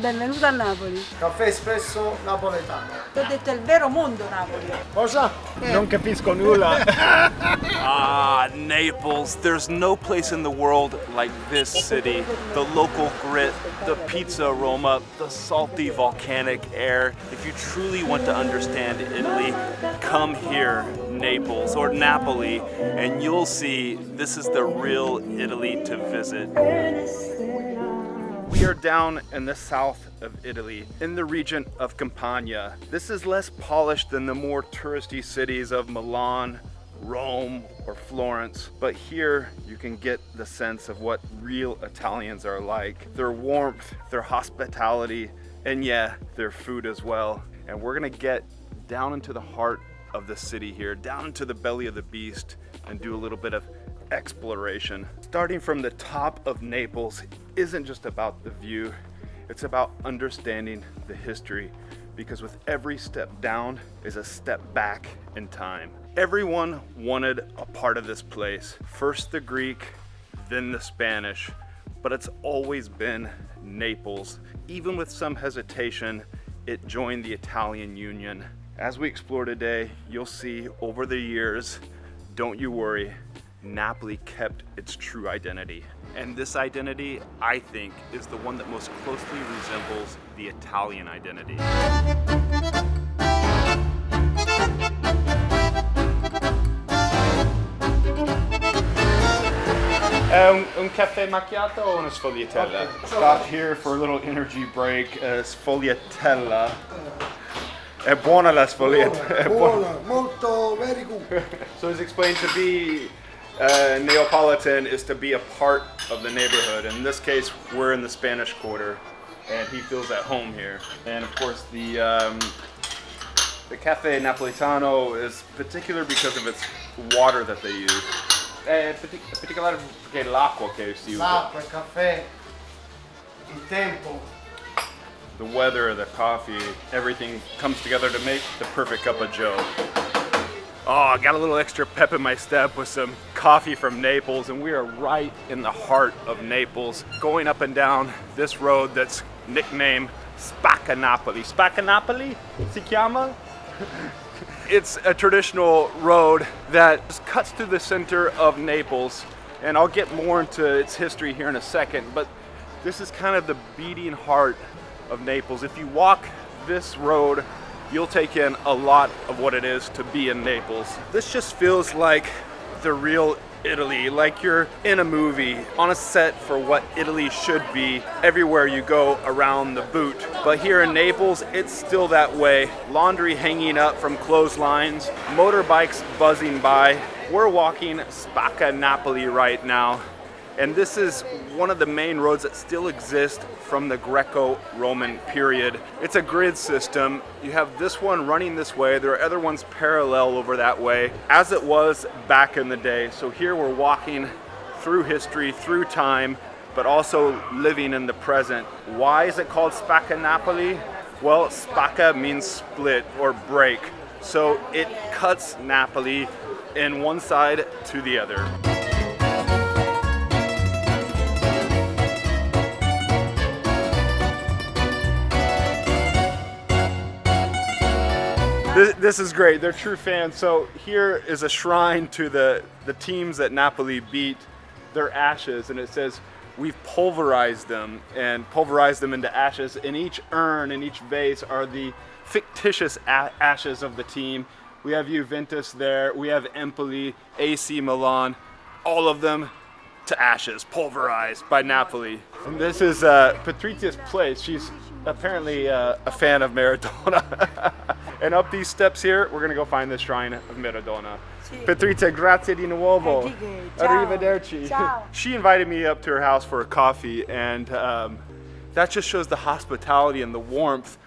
Benvenuto a Napoli. Caffè espresso napoletano. Ti ho detto è il vero mondo Napoli. Cosa? Non capisco nulla. Ah, Naples. There's no place in the world like this city. The local grit, the pizza aroma, the salty volcanic air. If you truly want to understand Italy, come here, Naples or Napoli, and you'll see this is the real Italy to visit. We are down in the south of Italy, in the region of Campania. This is less polished than the more touristy cities of Milan, Rome, or Florence, but here you can get the sense of what real Italians are like. Their warmth, their hospitality, and yeah, their food as well. And we're gonna get down into the heart of the city here, down into the belly of the beast, and do a little bit of exploration. Starting from the top of Naples isn't just about the view, it's about understanding the history, because with every step down is a step back in time. Everyone wanted a part of this place. First the Greek, then the Spanish, but it's always been Naples. Even with some hesitation, it joined the Italian Union. As we explore today, you'll see over the years, don't you worry, Napoli kept its true identity. And this identity, I think, is the one that most closely resembles the Italian identity. Un caffè macchiato o una sfogliatella? Okay. Stop here for a little energy break. Sfogliatella. È buona la sfogliatella. Buona, molto, very good. So it's explained to be Neapolitan is to be a part of the neighborhood. In this case, we're in the Spanish Quarter, and he feels at home here. And of course, the Caffè Napolitano is particular because of its water that they use. Particolare perché l'acqua che si usa. L'acqua, il caffè, il tempo. The weather, the coffee, everything comes together to make the perfect cup of joe. Oh, I got a little extra pep in my step with some coffee from Naples, and we are right in the heart of Naples, going up and down this road that's nicknamed Spaccanapoli. Spaccanapoli? Si chiama? It's a traditional road that just cuts through the center of Naples, and I'll get more into its history here in a second, but this is kind of the beating heart of Naples. If you walk this road, you'll take in a lot of what it is to be in Naples. This just feels like the real Italy, like you're in a movie, on a set for what Italy should be everywhere you go around the boot. But here in Naples, it's still that way. Laundry hanging up from clotheslines, motorbikes buzzing by. We're walking Spaccanapoli right now, and this is one of the main roads that still exist from the Greco-Roman period. It's a grid system. You have this one running this way. There are other ones parallel over that way, as it was back in the day. So here we're walking through history, through time, but also living in the present. Why is it called Spaccanapoli? Well, spacca means split or break. So it cuts Napoli in one side to the other. This is great. They're true fans. So here is a shrine to the teams that Napoli beat, their ashes, and it says we've pulverized them into ashes. In each urn, in each vase are the fictitious ashes of the team. We have Juventus there, we have Empoli, AC Milan, all of them to ashes, pulverized by Napoli. And this is Patrizzia's place. She's apparently a fan of Maradona. And up these steps here, we're gonna go find the shrine of Maradona. Sì. Patrizia, grazie di nuovo. Ciao. Arrivederci. Ciao. She invited me up to her house for a coffee, and that just shows the hospitality and the warmth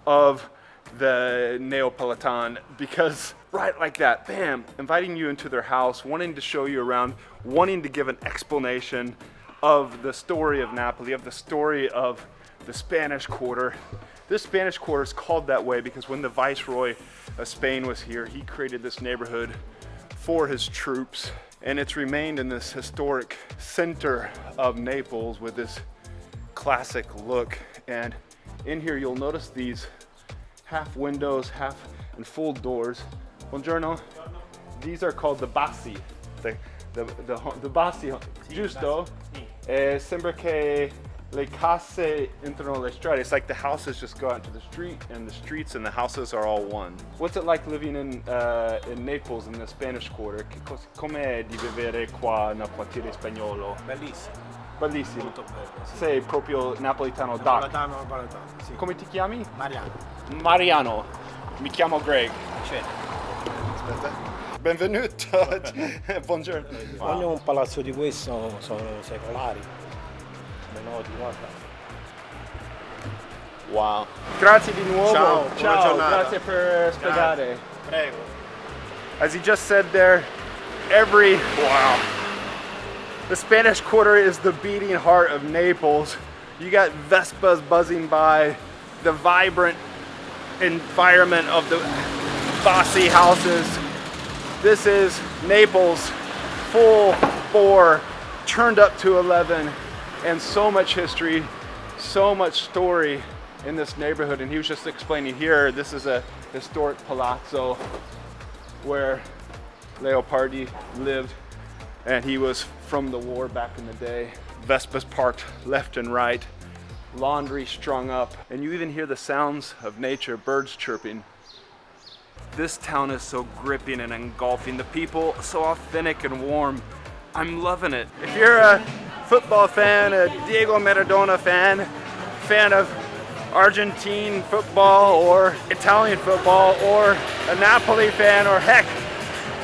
of the Neapolitan, because right like that, bam, inviting you into their house, wanting to show you around, wanting to give an explanation of the story of Napoli, of the story of the Spanish Quarter. This Spanish Quarter is called that way because when the Viceroy of Spain was here, he created this neighborhood for his troops, and it's remained in this historic center of Naples with this classic look. And In here, you'll notice these half windows, half and full doors. Buongiorno. These are called the Bassi. The Bassi, giusto? Sembra che le case entrano le strade. It's like the houses just go out to the street, and the streets and the houses are all one. What's it like living in Naples, in the Spanish Quarter? Com'è di vivere qua nel quartiere spagnolo? Bellissimo, Bellissimo. molto bello. Sì. Sei proprio napoletano da. Napoletano, sì. Come ti chiami? Mariano. Mariano. Mi chiamo Greg. C'è. Aspetta. Benvenuto. Buongiorno. Ogni un palazzo di questo sono secolari. Come noti, guarda. Wow. Grazie di nuovo. Ciao, buona giornata. Grazie per spiegare. Prego. As he just said there, the Spanish Quarter is the beating heart of Naples. You got Vespas buzzing by, the vibrant environment of the Bassi houses. This is Naples, full bore, turned up to 11, and so much history, so much story in this neighborhood. And he was just explaining here, this is a historic palazzo where Leopardi lived, and he was from the war back in the day. Vespas parked left and right, laundry strung up, and you even hear the sounds of nature, birds chirping. This town is so gripping and engulfing. The people so authentic and warm. I'm loving it. If you're a football fan, a Diego Maradona fan of Argentine football or Italian football, or a Napoli fan, or heck,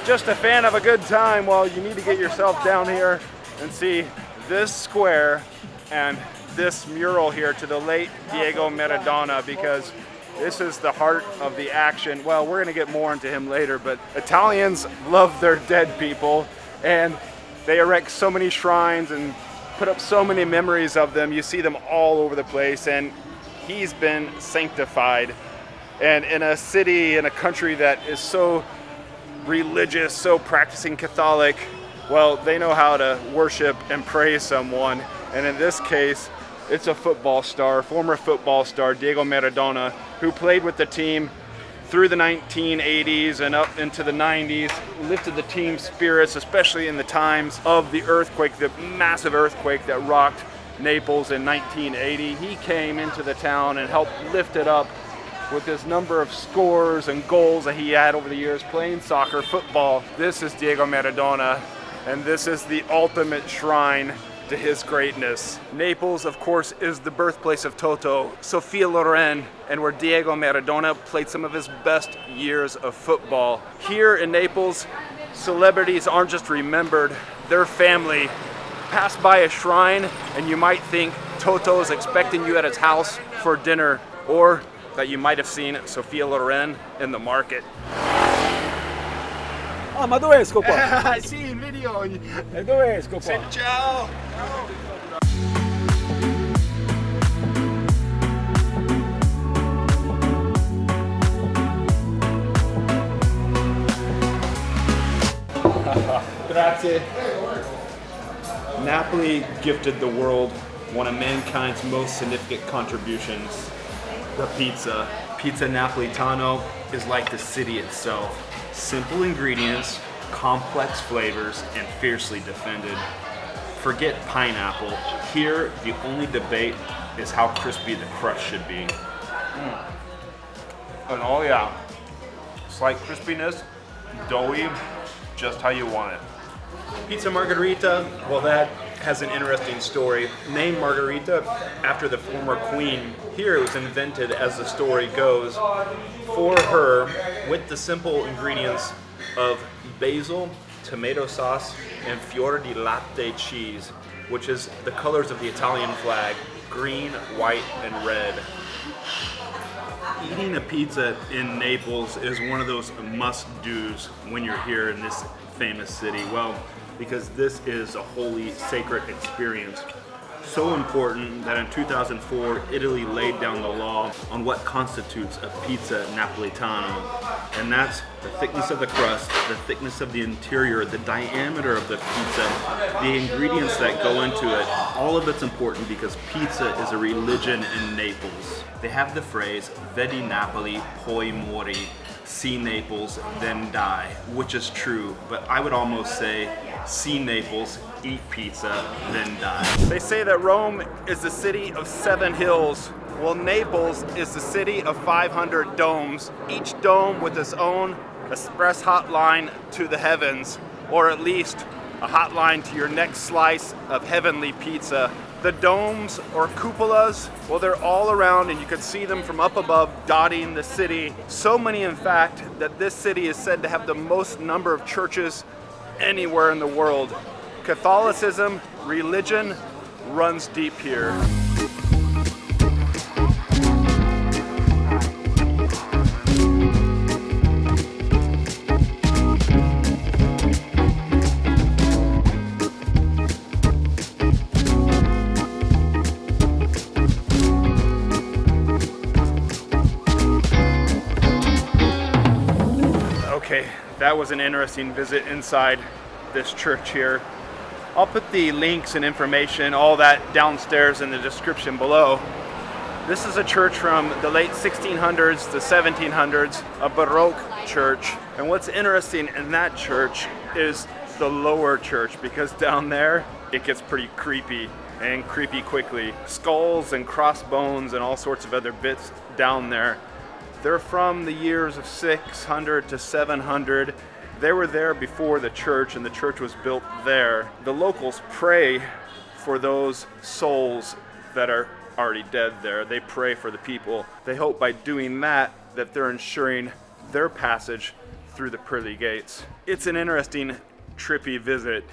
just a fan of a good time, well, you need to get yourself down here and see this square and this mural here to the late Diego Maradona, because this is the heart of the action. Well, we're gonna get more into him later, but Italians love their dead people, and they erect so many shrines and put up so many memories of them. You see them all over the place, and he's been sanctified. And in a city, in a country that is so religious, so practicing Catholic, well, they know how to worship and praise someone. And in this case, it's a football star, former football star, Diego Maradona, who played with the team through the 1980s and up into the 90s, lifted the team's spirits, especially in the times of the earthquake, the massive earthquake that rocked Naples in 1980. He came into the town and helped lift it up with his number of scores and goals that he had over the years playing soccer, football. This is Diego Maradona, and this is the ultimate shrine to his greatness. Naples, of course, is the birthplace of Toto, Sophia Loren, and where Diego Maradona played some of his best years of football. Here in Naples, celebrities aren't just remembered, their family pass by a shrine and you might think Toto is expecting you at his house for dinner, or that you might have seen Sophia Loren in the market. Ah, ma dove esco qua? Sì, in video. E dove esco qua? Ciao. Grazie. Napoli gifted the world one of mankind's most significant contributions, the pizza. Pizza Napolitano is like the city itself. Simple ingredients, complex flavors, and fiercely defended. Forget pineapple. Here, the only debate is how crispy the crust should be. And oh yeah, slight crispiness, doughy, just how you want it. Pizza Margherita, well, that has an interesting story. Named Margherita after the former queen. Here it was invented, as the story goes, for her with the simple ingredients of basil, tomato sauce, and fior di latte cheese, which is the colors of the Italian flag, green, white, and red. Eating a pizza in Naples is one of those must-dos when you're here in this famous city. Well, because this is a holy, sacred experience. So important that in 2004, Italy laid down the law on what constitutes a pizza napolitano. And that's the thickness of the crust, the thickness of the interior, the diameter of the pizza, the ingredients that go into it. All of it's important because pizza is a religion in Naples. They have the phrase, vedi Napoli, poi mori, see Naples, then die, which is true, but I would almost say, see Naples, eat pizza, then die. They say that Rome is the city of 7 hills. Well, Naples is the city of 500 domes, each dome with its own express hotline to the heavens, or at least a hotline to your next slice of heavenly pizza. The domes or cupolas, well, they're all around and you can see them from up above dotting the city. So many, in fact, that this city is said to have the most number of churches anywhere in the world. Catholicism, religion, runs deep here. Okay, that was an interesting visit inside this church here. I'll put the links and information, all that downstairs in the description below. This is a church from the late 1600s to 1700s, a Baroque church. And what's interesting in that church is the lower church, because down there it gets pretty creepy and creepy quickly. Skulls and crossbones and all sorts of other bits down there. They're from the years of 600 to 700. They were there before the church, and the church was built there. The locals pray for those souls that are already dead there. They pray for the people. They hope by doing that they're ensuring their passage through the pearly gates. It's an interesting, trippy visit,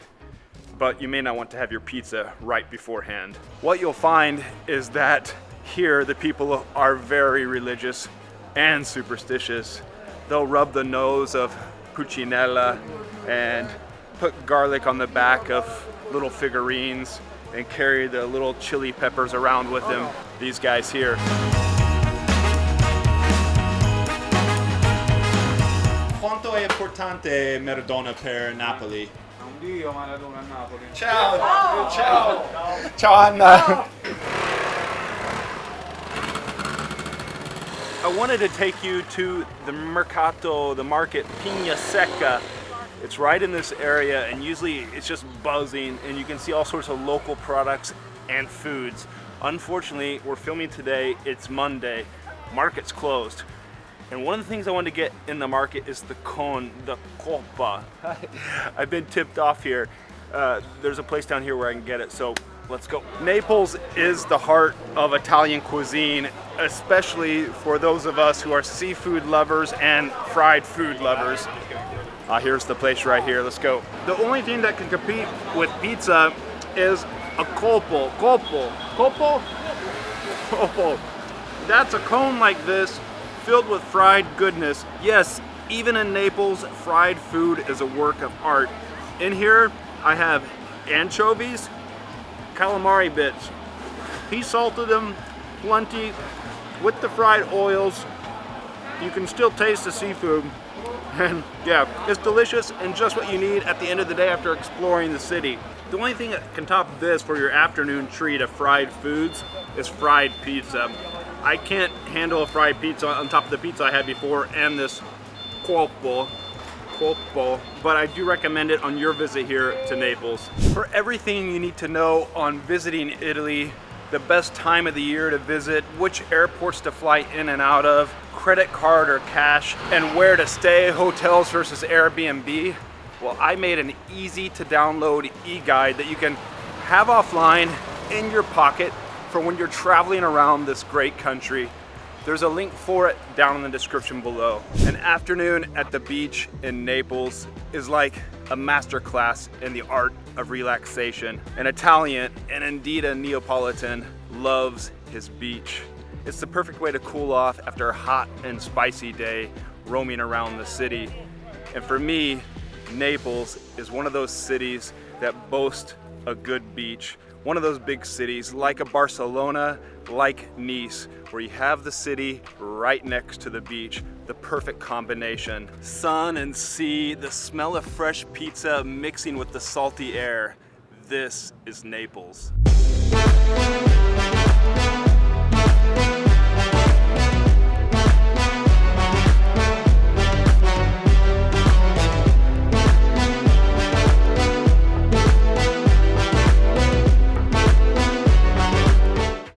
but you may not want to have your pizza right beforehand. What you'll find is that here the people are very religious and superstitious. They'll rub the nose of Puccinella and put garlic on the back of little figurines and carry the little chili peppers around with them. These guys here. Quanto è importante Maradona per Napoli? Dio Maradona a Napoli. Ciao! Ciao! Ciao Anna! I wanted to take you to the Mercato, the market, Pigna Secca. It's right in this area, and usually it's just buzzing, and you can see all sorts of local products and foods. Unfortunately, we're filming today, it's Monday, market's closed. And one of the things I wanted to get in the market is the cone, the cuoppo. I've been tipped off here. There's a place down here where I can get it, so let's go. Naples is the heart of Italian cuisine, especially for those of us who are seafood lovers and fried food lovers. Here's the place right here, let's go. The only thing that can compete with pizza is a cuoppo. Cuoppo. That's a cone like this, filled with fried goodness. Yes, even in Naples, fried food is a work of art. In here, I have anchovies, calamari bits. He salted them plenty with the fried oils. You can still taste the seafood. And yeah, it's delicious and just what you need at the end of the day after exploring the city. The only thing that can top this for your afternoon treat of fried foods is fried pizza. I can't handle a fried pizza on top of the pizza I had before and this cuoppo, but I do recommend it on your visit here to Naples. For everything you need to know on visiting Italy, the best time of the year to visit, which airports to fly in and out of, credit card or cash, and where to stay, hotels versus Airbnb, well, I made an easy to download e-guide that you can have offline in your pocket for when you're traveling around this great country. There's a link for it down in the description below. An afternoon at the beach in Naples is like a masterclass in the art of relaxation. An Italian, and indeed a Neapolitan, loves his beach. It's the perfect way to cool off after a hot and spicy day roaming around the city. And for me, Naples is one of those cities that boast a good beach One of those big cities, like a Barcelona, like Nice, where you have the city right next to the beach. The perfect combination. Sun and sea, the smell of fresh pizza mixing with the salty air. This is Naples.